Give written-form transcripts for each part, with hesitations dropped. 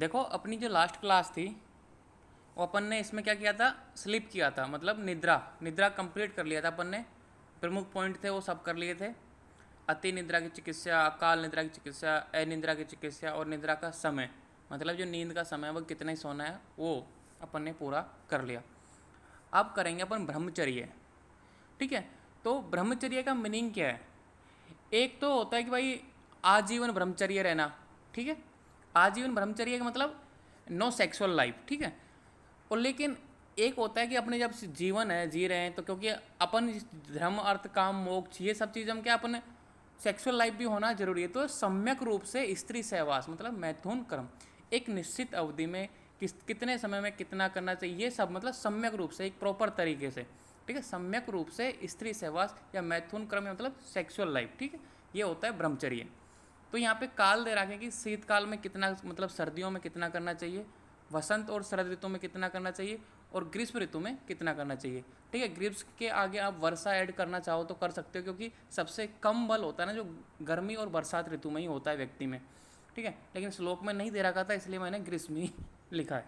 देखो अपनी जो लास्ट क्लास थी वो अपन ने इसमें क्या किया था, स्लिप किया था, मतलब निद्रा निद्रा कंप्लीट कर लिया था अपन ने। प्रमुख पॉइंट थे वो सब कर लिए थे। अति निद्रा की चिकित्सा, अकाल निद्रा की चिकित्सा, अनिद्रा की चिकित्सा और निद्रा का समय, मतलब जो नींद का समय है वो कितना ही सोना है वो अपन ने पूरा कर लिया। अब करेंगे अपन ब्रह्मचर्य। ठीक है, तो ब्रह्मचर्य का मीनिंग क्या है? एक तो होता है कि भाई आजीवन ब्रह्मचर्य रहना। ठीक है, आजीवन ब्रह्मचर्य का मतलब नो सेक्सुअल लाइफ। ठीक है, और लेकिन एक होता है कि अपने जब जीवन है जी रहे हैं तो क्योंकि अपन धर्म अर्थ काम मोक्ष ये सब चीज़ हम क्या अपन सेक्सुअल लाइफ भी होना जरूरी है, तो सम्यक रूप से स्त्री सहवास मतलब मैथुन कर्म एक निश्चित अवधि में कितने समय में कितना करना चाहिए, ये सब मतलब सम्यक रूप से एक प्रॉपर तरीके से। ठीक है, सम्यक रूप से स्त्री सहवास या मैथुन क्रम मतलब सेक्सुअल लाइफ। ठीक है, ये होता है ब्रह्मचर्य। तो यहाँ पे काल दे रखे कि शीतकाल में कितना, मतलब सर्दियों में कितना करना चाहिए, वसंत और शरद ऋतु में कितना करना चाहिए, और ग्रीष्म ऋतु में कितना करना चाहिए। ठीक है, ग्रीष्म के आगे आप वर्षा ऐड करना चाहो तो कर सकते हो, क्योंकि सबसे कम बल होता है ना जो गर्मी और बरसात ऋतु में ही होता है व्यक्ति में। ठीक है, लेकिन श्लोक में नहीं दे रखा था इसलिए मैंने ग्रीष्म ही लिखा है।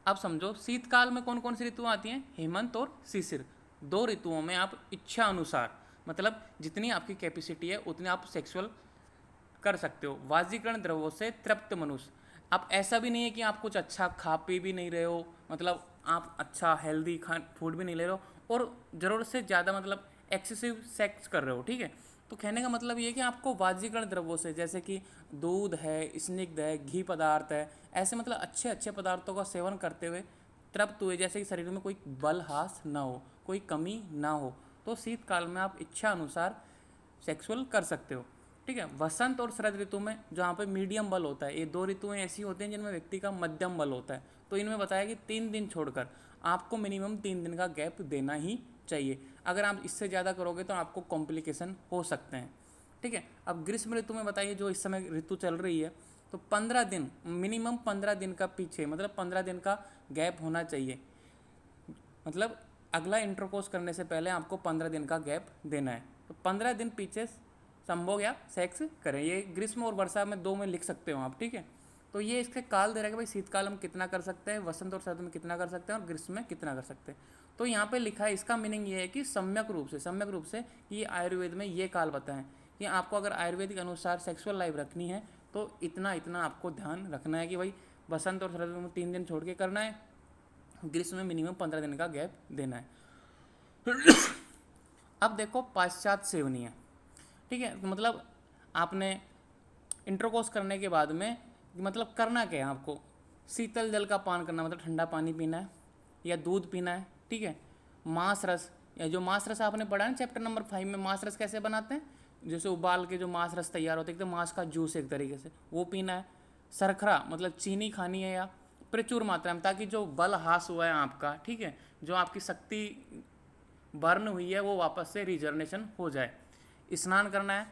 अब समझो शीतकाल में कौन कौन सी ऋतुएं आती हैं, हेमंत और शिशिर। दो ऋतुओं में आप इच्छा अनुसार, मतलब जितनी आपकी कैपेसिटी है उतनी आप सेक्सुअल कर सकते हो। वाजीकरण द्रव्यों से तृप्त मनुष्य, आप ऐसा भी नहीं है कि आप कुछ अच्छा खा पी भी नहीं रहे हो, मतलब आप अच्छा हेल्दी खा फूड भी नहीं ले रहे हो और ज़रूरत से ज़्यादा मतलब एक्सेसिव सेक्स कर रहे हो। ठीक है, तो कहने का मतलब ये है कि आपको वाजीकरण द्रव्यों से, जैसे कि दूध है, स्निग्ध है, घी पदार्थ है, ऐसे मतलब अच्छे अच्छे पदार्थों का सेवन करते हुए तृप्त हुए, जैसे कि शरीर में कोई बल हास ना हो, कोई कमी ना हो, तो शीतकाल में आप इच्छा अनुसार सेक्सुअल कर सकते हो। ठीक है, वसंत और शरद ऋतु में जहाँ पे मीडियम बल होता है, ये दो ऋतुएं ऐसी होती हैं जिनमें व्यक्ति का मध्यम बल होता है, तो इनमें बताया कि 3 दिन छोड़कर आपको मिनिमम 3 दिन का गैप देना ही चाहिए। अगर आप इससे ज़्यादा करोगे तो आपको कॉम्प्लिकेशन हो सकते हैं। ठीक है, अब ग्रीष्म ऋतु में बताइए, जो इस समय ऋतु चल रही है, तो 15 दिन, मिनिमम 15 दिन का पीछे, मतलब 15 दिन का गैप होना चाहिए। मतलब अगला इंटरकोर्स करने से पहले आपको 15 दिन का गैप देना है, तो 15 दिन पीछे संभोग या सेक्स करें। ये ग्रीष्म और वर्षा में दो में लिख सकते हो आप। ठीक है, तो ये इसके काल दे रहा है कि भाई शीतकाल में कितना कर सकते हैं, वसंत और शरद में कितना कर सकते हैं और ग्रीष्म में कितना कर सकते हैं। तो यहाँ पे लिखा है, इसका मीनिंग ये है कि सम्यक रूप से ये आयुर्वेद में ये काल बताएं कि आपको अगर आयुर्वेदिक अनुसार सेक्सुअल लाइफ रखनी है तो इतना इतना आपको ध्यान रखना है कि भाई वसंत और शरद में 3 दिन छोड़ के करना है, ग्रीष्म में मिनिमम 15 दिन का गैप देना है। अब देखो पाश्चात्य सेवनीय। ठीक है, तो मतलब आपने इंटरकोर्स करने के बाद में मतलब करना क्या है आपको, शीतल जल का पान करना, मतलब ठंडा पानी पीना है या दूध पीना है। ठीक है, मांस रस, या जो मांस रस आपने पढ़ा है ना चैप्टर नंबर 5 में, मांस रस कैसे बनाते हैं, जैसे उबाल के जो मांस रस तैयार होते हैं, एकदम मांस का जूस एक तरीके से, वो पीना है। सरखरा मतलब चीनी खानी है या प्रचुर मात्रा में, ताकि जो बल हास हुआ है आपका, ठीक है, जो आपकी शक्ति बर्न हुई है वो वापस से रिजर्नेशन हो जाए। स्नान करना है।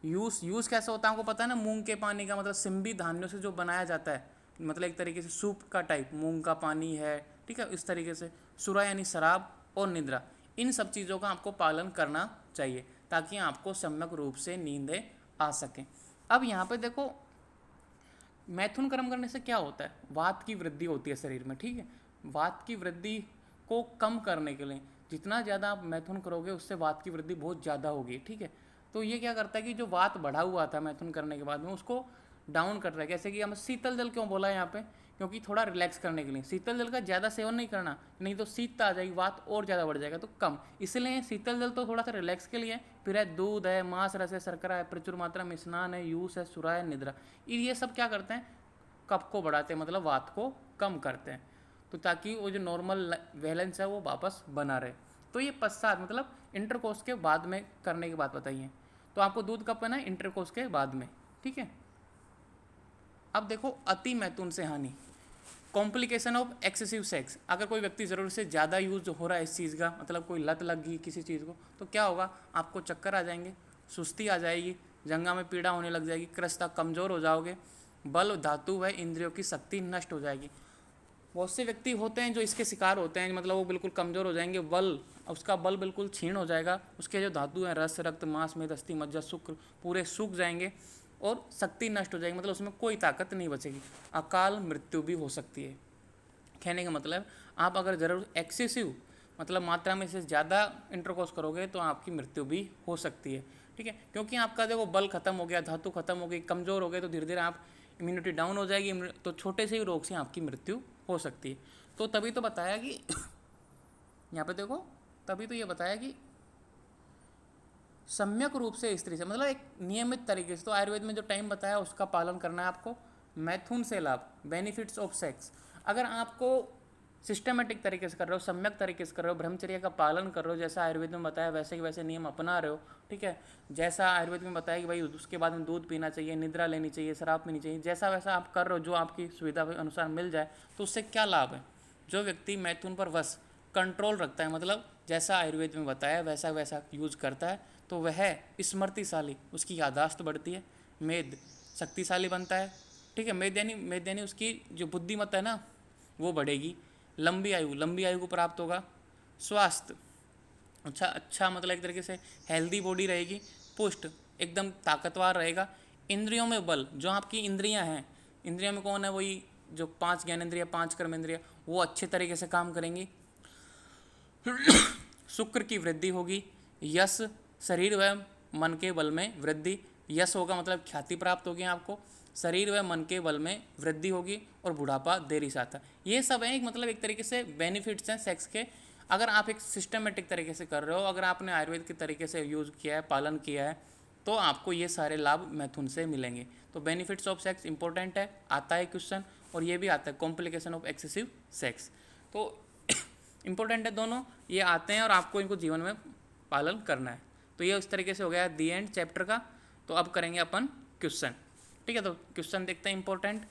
यूज़ कैसे होता है आपको पता है ना, मूंग के पानी का, मतलब सिम्बी धान्यों से जो बनाया जाता है, मतलब एक तरीके से सूप का टाइप, मूंग का पानी है। ठीक है, इस तरीके से सुरा यानी शराब और निद्रा, इन सब चीज़ों का आपको पालन करना चाहिए ताकि आपको सम्यक रूप से नींदें आ सकें। अब यहाँ पे देखो मैथुन कर्म करने से क्या होता है, वात की वृद्धि होती है शरीर में। ठीक है, वात की वृद्धि को कम करने के लिए जितना ज़्यादा आप मैथुन करोगे उससे वात की वृद्धि बहुत ज़्यादा होगी। ठीक है, तो ये क्या करता है कि जो वात बढ़ा हुआ था मैथुन करने के बाद में उसको डाउन कर रहा है। जैसे कि हम शीतल जल क्यों बोला है यहाँ पे, क्योंकि थोड़ा रिलैक्स करने के लिए। शीतल जल का ज़्यादा सेवन नहीं करना, नहीं तो शीतता आ जाएगी, वात और ज़्यादा बढ़ जाएगा, तो कम। इसलिए शीतल जल तो थोड़ा सा रिलैक्स के लिए। फिर है दूध है, मांस रस है, शर्करा है, प्रचुर मात्रा में स्नान है, यूस है, सुरा है, निद्रा, ये सब क्या करते हैं, कफ को बढ़ाते हैं, मतलब वात को कम करते हैं, तो ताकि वो जो नॉर्मल बैलेंस है वो वापस बना रहे। तो ये पश्चात मतलब इंटरकोर्स के बाद में करने की बात बताइए। तो आपको दूध कब पीना है, इंटरकोर्स के बाद में। ठीक है, अब देखो अति मैथुन से हानि, कॉम्प्लिकेशन ऑफ एक्सेसिव सेक्स। अगर कोई व्यक्ति ज़रूरत से ज़्यादा यूज हो रहा है इस चीज़ का, मतलब कोई लत लग गई किसी चीज़ को, तो क्या होगा, आपको चक्कर आ जाएंगे, सुस्ती आ जाएगी, जंघा में पीड़ा होने लग जाएगी, क्रस्ता कमज़ोर हो जाओगे, बल धातु व इंद्रियों की शक्ति नष्ट हो जाएगी। बहुत से व्यक्ति होते हैं जो इसके शिकार होते हैं, मतलब वो बिल्कुल कमज़ोर हो जाएंगे, उसका बल बिल्कुल क्षीण हो जाएगा, उसके जो धातु हैं रस, रक्त, मांस, मेद, अस्थि, मज्जा, शुक्र पूरे सूख जाएंगे, और शक्ति नष्ट हो जाएगी, मतलब उसमें कोई ताकत नहीं बचेगी, अकाल मृत्यु भी हो सकती है। कहने का मतलब आप अगर ज़रूर एक्सेसिव मतलब मात्रा में से ज़्यादा इंटरकोर्स करोगे तो आपकी मृत्यु भी हो सकती है। ठीक है, क्योंकि आपका देखो बल खत्म हो गया, धातु खत्म हो गई, कमज़ोर हो गए, तो धीरे धीरे आप इम्यूनिटी डाउन हो जाएगी, तो छोटे से ही रोग से आपकी मृत्यु हो सकती है। तो तभी तो बताया कि यहाँ पे देखो, तभी तो ये बताया कि सम्यक रूप से स्त्री से, मतलब एक नियमित तरीके से, तो आयुर्वेद में जो टाइम बताया उसका पालन करना है आपको। मैथुन से लाभ, बेनिफिट्स ऑफ सेक्स, अगर आपको सिस्टमेटिक तरीके से कर रहे हो, सम्यक तरीके से कर रहे हो, ब्रह्मचर्य का पालन कर रहे हो, जैसा आयुर्वेद में बताया वैसे के वैसे नियम अपना रहे हो, ठीक है, जैसा आयुर्वेद में बताया कि भाई उसके बाद में दूध पीना चाहिए, निद्रा लेनी चाहिए, शराब पीनी चाहिए, जैसा वैसा आप कर रहे हो, जो आपकी सुविधा के अनुसार मिल जाए, तो उससे क्या लाभ है। जो व्यक्ति मैथुन पर वश कंट्रोल रखता है, मतलब जैसा आयुर्वेद में बताया वैसा वैसा यूज करता है, तो वह स्मृतिशाली, उसकी याददाश्त बढ़ती है, मेद शक्तिशाली बनता है, ठीक है, मेद यानी उसकी जो बुद्धिमत्ता है ना वो बढ़ेगी, लंबी आयु को प्राप्त होगा, स्वास्थ्य अच्छा मतलब एक तरीके से हेल्दी बॉडी रहेगी, पुष्ट एकदम ताकतवर रहेगा, इंद्रियों में बल, जो आपकी इंद्रियां हैं, इंद्रियों में कौन है, वही जो 5 ज्ञानेंद्रिय 5 कर्मेंद्रिय, वो अच्छे तरीके से काम करेंगी, शुक्र की वृद्धि होगी, यश शरीर व मन के बल में वृद्धि, यश होगा मतलब ख्याति प्राप्त होगी आपको, शरीर व मन के बल में वृद्धि होगी, और बुढ़ापा देरी से आता है। ये सब है मतलब एक तरीके से बेनिफिट्स हैं सेक्स के, अगर आप एक सिस्टमेटिक तरीके से कर रहे हो, अगर आपने आयुर्वेद के तरीके से यूज़ किया है, पालन किया है, तो आपको ये सारे लाभ मैथुन से मिलेंगे। तो बेनिफिट्स ऑफ सेक्स इंपॉर्टेंट है, आता है क्वेश्चन, और ये भी आता है कॉम्प्लिकेशन ऑफ एक्सेसिव सेक्स, तो इंपॉर्टेंट है दोनों, ये आते हैं और आपको इनको जीवन में पालन करना है। तो ये उस तरीके से हो गया दी एंड चैप्टर का। तो अब करेंगे अपन क्वेश्चन, ठीक है, तो क्वेश्चन देखते हैं इंपॉर्टेंट।